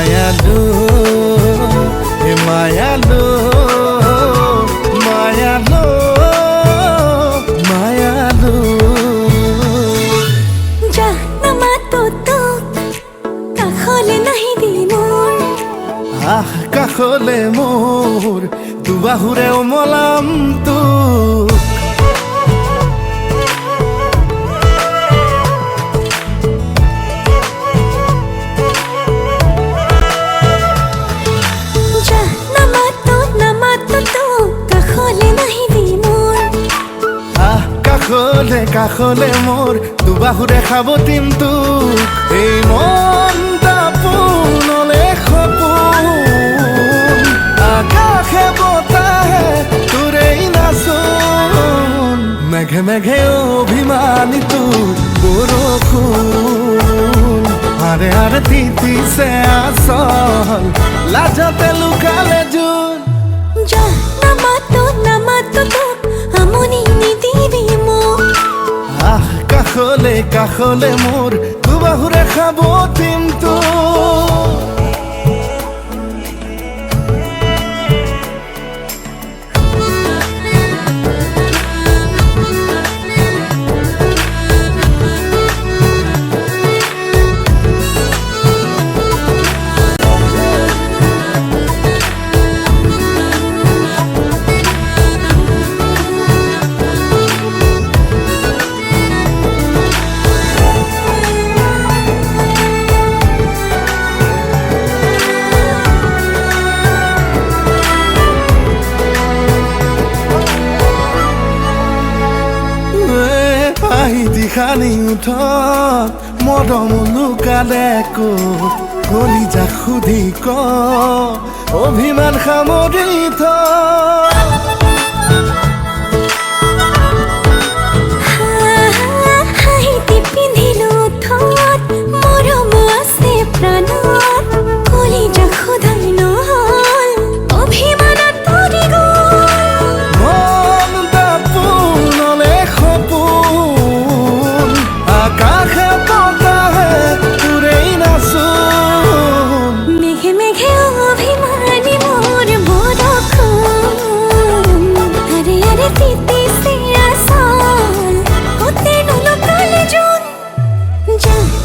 মায়ালু হে মায়ালু মায়ালু মায়ালু জাহ্নমা তো কাখলে নাহি দিনৰ আহ কাখলে মোৰ দুবাহুৰে ওমলাম তোক কাখলে কাখলে মোৰ দুবাহুৰে খাবতিম তোক এই মনটা পোনলে সপোন আকাশে বতাহে তোৰেই নাচোন মেঘে মেঘে অভিমানী তোৰ বৰষুণ আৰে আৰে তিতিছে আচল লাজতে লুকালে জোন নামাতো তোক আমনি নিদিবি মোক কাখলে কাখলে মোৰ দুবাহুৰে খাবতিম তোক দিখানি উঠত মদম লুকালে ক'ত কলিজা সুধি ক অভিমান সামৰি থ পিন্ধিলো ঠত মৰম আছে প্ৰাণত কলিজা সোধাই নহল অভিমানত পৰি গ'ল মনটা পোনলে সপোন আকাশে বতাহে তোৰেই নাচোন মেঘে মেঘে অভিমানী মোৰ বৰষুণ আৰে আৰে তিতিছে আচল কতে নুলুকালে জোন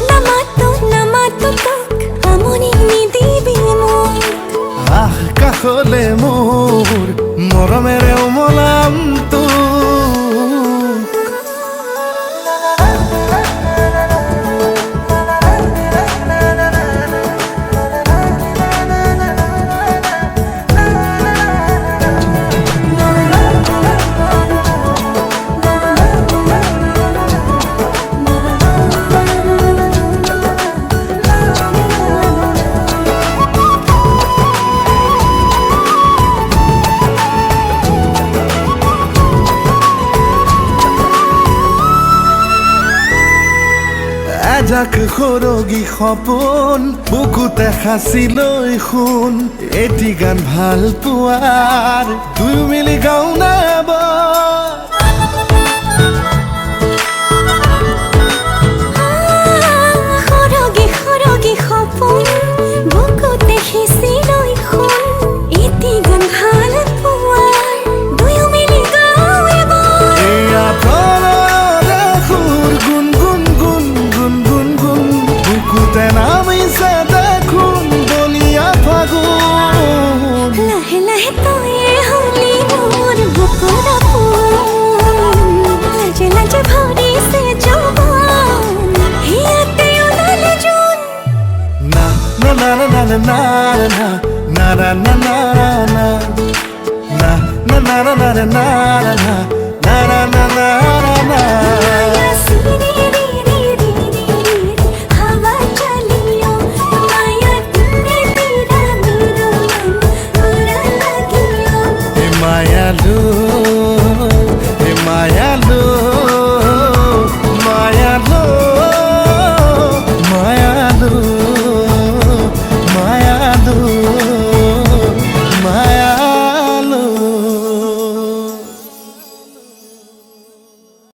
নামাতো তোক আমনি নিদিবি মোক কাখলে মোৰ মৰমেৰে ওমলাম তোক এজাক সৰগী সপোন বুকুতে সাঁচি লৈ শুন এটি গান ভাল পোৱাৰ দুয়ো মিলি গাওঁ না এবাৰ সৰগী সপোন বুকুতে সাঁচি লৈ শুন এটি গান ভাল পোৱাৰ দুয়ো মিলি গাওঁ এবাৰ এয়া প্ৰণয়ৰে সুৰ গুণ গুণ গুণ গুণ গুণ গুণ বুকুতে নামিছে দেখোন বলিয়া ফাগুন লাহে লাহে তয়ে হলি মোৰ বুকুৰ আপোন লাজে লাজে ভৰিছে যৌৱন হিয়াতে ওলালে জোন না না না না না না না না না না না না na na na na na na na na na na na हवा चलियो माया तुमने तेरा मेरा मन बुरा लगियो मायालू